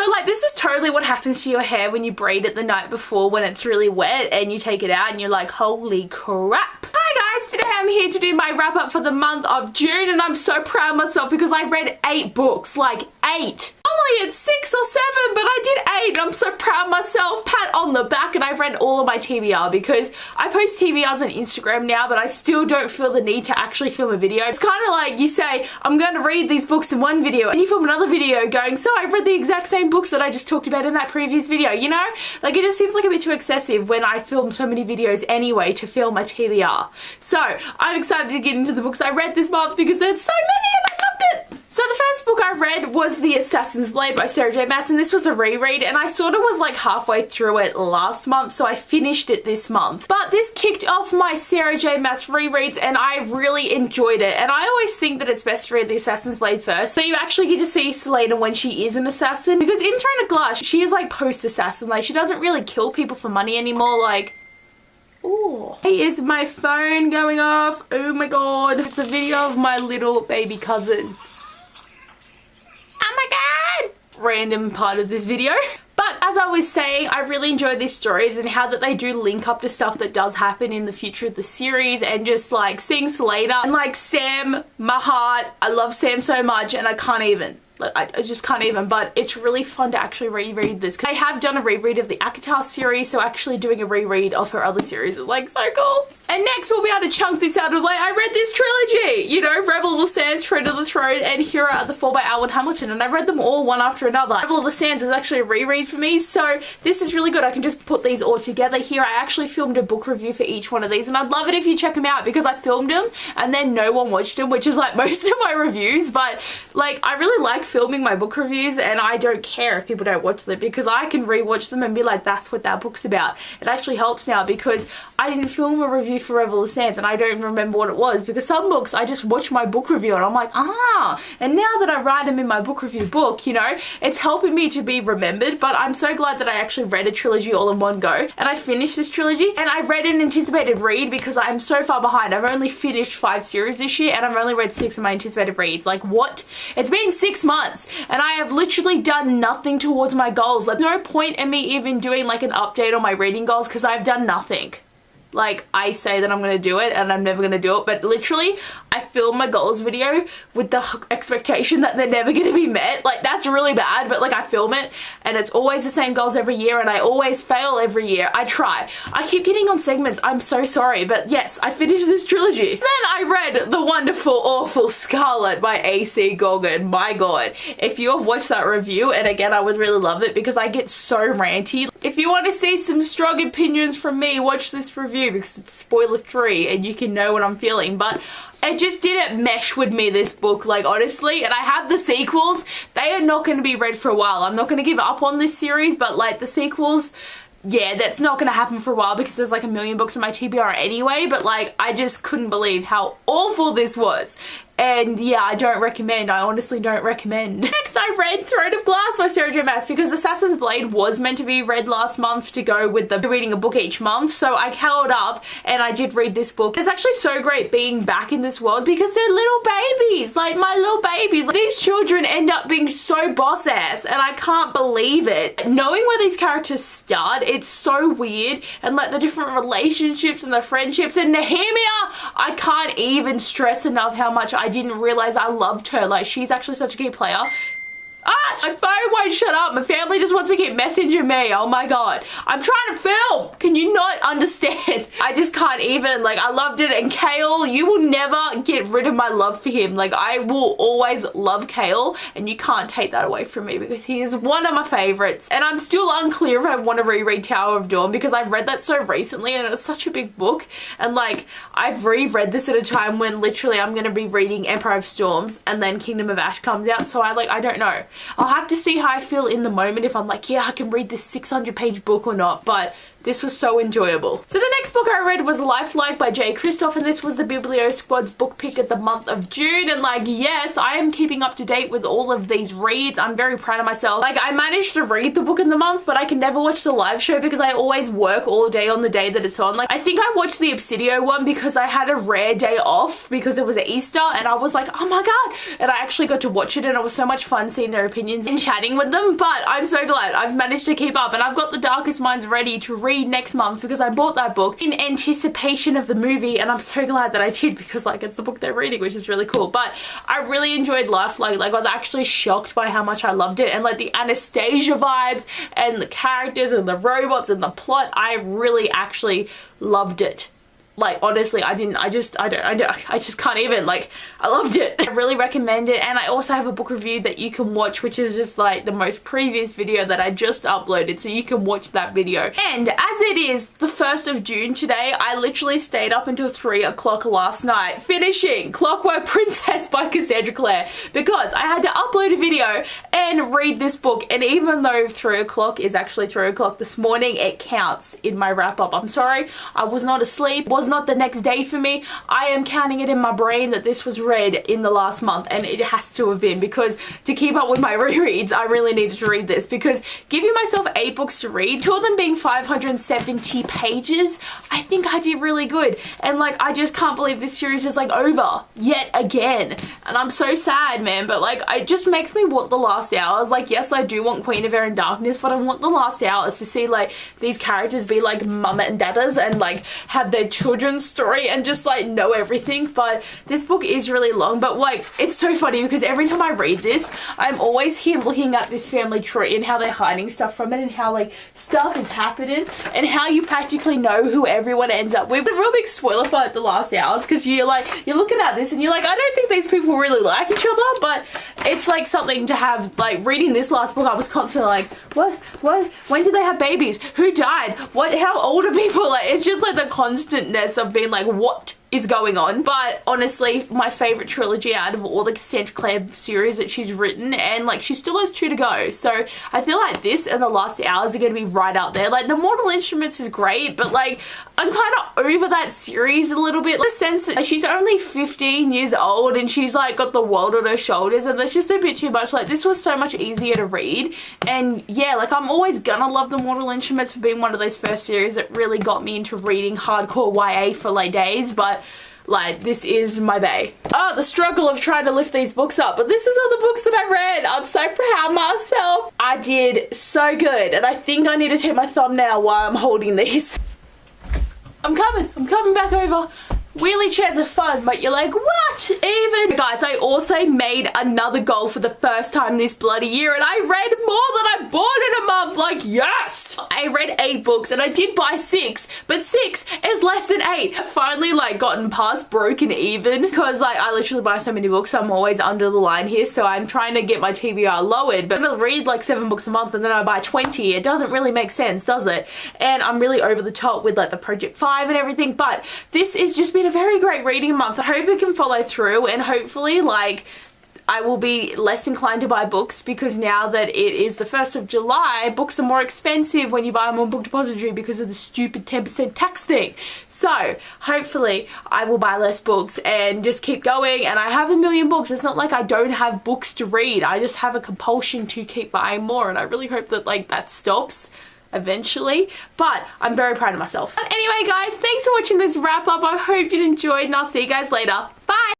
So like this is totally what happens to your hair when you braid it the night before when it's really wet and you take it out and you're like, holy crap. Hi guys, today I'm here to do my wrap up for the month of June and I'm so proud of myself because I read 8 books, like 8. Normally it's 6 or 7, but I did 8. I'm so proud of myself. Pat on the back. And I've read all of my TBR because I post TBRs on Instagram now, but I still don't feel the need to actually film a video. It's kind of like you say, I'm going to read these books in one video and you film another video going, so I've read the exact same books that I just talked about in that previous video, you know? Like it just seems like a bit too excessive when I film so many videos anyway to film my TBR. So I'm excited to get into the books I read this month because there's so many and I loved it. So the first book I read was The Assassin's Blade by Sarah J Maas, and this was a reread and I sort of was like halfway through it last month, so I finished it this month. But this kicked off my Sarah J Maas rereads and I really enjoyed it, and I always think that it's best to read The Assassin's Blade first so you actually get to see Selena when she is an assassin, because in Throne of Glass she is like post-assassin, like she doesn't really kill people for money anymore. Like, ooh. Hey, is my phone going off? Oh my god. It's a video of my little baby cousin. Oh my god! Random part of this video. But as I was saying, I really enjoy these stories and how that they do link up to stuff that does happen in the future of the series, and just like seeing Selena and like Sam, my heart. I love Sam so much and I can't even. Like, I just can't even, but it's really fun to actually reread this. I have done a reread of the Akatar series, so actually doing a reread of her other series is like so cool. And next we'll be able to chunk this out of like, I read this trilogy, you know, Rebel of the Sands, Treasure of the Throne, and Hero at the Fall by Alwyn Hamilton, and I read them all one after another. Rebel of the Sands is actually a reread for me, so this is really good. I can just put these all together here. I actually filmed a book review for each one of these, and I'd love it if you check them out because I filmed them and then no one watched them, which is like most of my reviews, but like I really like filming my book reviews and I don't care if people don't watch them because I can rewatch them and be like, that's what that book's about. It actually helps now because I didn't film a review for Rebel of the Sands and I don't remember what it was, because some books I just watch my book review and I'm like, ah, and now that I write them in my book review book, you know, it's helping me to be remembered. But I'm so glad that I actually read a trilogy all in one go, and I finished this trilogy and I read an anticipated read because I'm so far behind. I've only finished 5 series this year and I've only read 6 of my anticipated reads. Like what? It's been 6 months and I have literally done nothing towards my goals. Like no point in me even doing like an update on my reading goals because I've done nothing. Like I say that I'm gonna do it and I'm never gonna do it, but literally I film my goals video with the expectation that they're never gonna be met. Like that's really bad, but like I film it and it's always the same goals every year and I always fail every year. I try. I keep getting on segments. I'm so sorry, but yes, I finished this trilogy. Then I read the wonderful, awful Scarlet by A.C. Gorgon. My god. If you have watched that review, and again I would really love it because I get so ranty. If you want to see some strong opinions from me, watch this review because it's spoiler free and you can know what I'm feeling. But it just didn't mesh with me, this book, like honestly. And I have the sequels. They are not going to be read for a while. I'm not going to give up on this series, but like the sequels, yeah, that's not going to happen for a while because there's like a million books in my TBR anyway. But like I just couldn't believe how awful this was. And yeah, I don't recommend. I honestly don't recommend. Next, I read Throne of Glass by Sarah J Maas because Assassin's Blade was meant to be read last month to go with the reading a book each month. So I held up and I did read this book. It's actually so great being back in this world because they're little babies, like my little babies. Like, these children end up being so boss ass and I can't believe it. Knowing where these characters start, it's so weird, and like the different relationships and the friendships, and Nehemia, I can't even stress enough how much I didn't realize I loved her. Like she's actually such a key player. Ah, my phone won't shut up. My family just wants to keep messaging me. Oh my god. I'm trying to film. Can you not understand? I just can't even. Like, I loved it. And Kale, you will never get rid of my love for him. Like, I will always love Kale, and you can't take that away from me because he is one of my favorites. And I'm still unclear if I want to reread Tower of Dawn because I read that so recently and it's such a big book. And like, I've reread this at a time when literally I'm going to be reading Empire of Storms and then Kingdom of Ash comes out. So I don't know. I'll have to see how I feel in the moment if I'm like, yeah, I can read this 600-page book or not. But this was so enjoyable. So the next book I read was Lifelike by J. Kristoff, and this was the Biblio Squad's book pick of the month of June. And like, yes, I am keeping up to date with all of these reads. I'm very proud of myself. Like, I managed to read the book in the month, but I can never watch the live show because I always work all day on the day that it's on. Like, I think I watched the Obsidio one because I had a rare day off because it was Easter, and I was like, oh my god, and I actually got to watch it, and it was so much fun seeing their opinions and chatting with them. But I'm so glad I've managed to keep up, and I've got The Darkest Minds ready to read next month because I bought that book in anticipation of the movie, and I'm so glad that I did because like it's the book they're reading, which is really cool. But I really enjoyed Lifelike. Like, I was actually shocked by how much I loved it, and like the Anastasia vibes and the characters and the robots and the plot, I really actually loved it. Like, honestly, I just can't even, like, I loved it. I really recommend it. And I also have a book review that you can watch, which is just like the most previous video that I just uploaded, so you can watch that video. And as it is the 1st of June today, I literally stayed up until 3 o'clock last night finishing Clockwork Princess by Cassandra Clare because I had to upload a video and read this book. And even though 3 o'clock is actually 3 o'clock this morning, it counts in my wrap up. I'm sorry, I was not asleep. Was not the next day for me. I am counting it in my brain that this was read in the last month, and it has to have been, because to keep up with my rereads I really needed to read this, because giving myself 8 books to read, 2 of them being 570 pages, I think I did really good. And like, I just can't believe this series is like over yet again, and I'm so sad, man. But like, it just makes me want the last hours. Like, yes, I do want Queen of Air and Darkness, but I want the last hours to see like these characters be like mama and daddas and like have their children's story and just like know everything. But this book is really long, but like, it's so funny because every time I read this, I'm always here looking at this family tree and how they're hiding stuff from it, and how like stuff is happening, and how you practically know who everyone ends up with. It's a real big spoiler for like the last hours, because you're looking at this and you're like, I don't think these people really like each other. But it's like something to have, like, reading this last book, I was constantly like, what, when did they have babies, who died, what, how old are people? Like, it's just like the constantness of being like, what is going on? But honestly, my favorite trilogy out of all the Cassandra Clare series that she's written, and like, she still has 2 to go. So I feel like this and The Last Hours are going to be right out there. Like, the Mortal Instruments is great, but like, I'm kind of over that series a little bit. Like, the sense that she's only 15 years old and she's like got the world on her shoulders, and that's just a bit too much. Like, this was so much easier to read. And yeah, like, I'm always gonna love The Mortal Instruments for being one of those first series that really got me into reading hardcore YA for like days. But like, this is my bae. Oh, the struggle of trying to lift these books up. But this is all the books that I read. I'm so proud of myself. I did so good, and I think I need to take my thumbnail while I'm holding these. I'm coming back over. Wheelie chairs are fun, but you're like, what even? Guys, I also made another goal for the first time this bloody year, and I read more than I bought in a month. Like, yes! I read 8 books, and I did buy 6, but 6 is less than 8. I've finally like gotten past broken even, because like, I literally buy so many books, so I'm always under the line here. So I'm trying to get my TBR lowered, but I'm gonna read like 7 books a month and then I buy 20. It doesn't really make sense, does it? And I'm really over the top with like the Project 5 and everything. But this has just been a very great reading month. I hope it can follow through, and hopefully like I will be less inclined to buy books, because now that it is the 1st of July, books are more expensive when you buy them on Book Depository because of the stupid 10% tax thing. So hopefully I will buy less books and just keep going. And I have a million books. It's not like I don't have books to read. I just have a compulsion to keep buying more, and I really hope that like that stops eventually. But I'm very proud of myself. But anyway guys, thanks for watching this wrap up. I hope you enjoyed, and I'll see you guys later. Bye!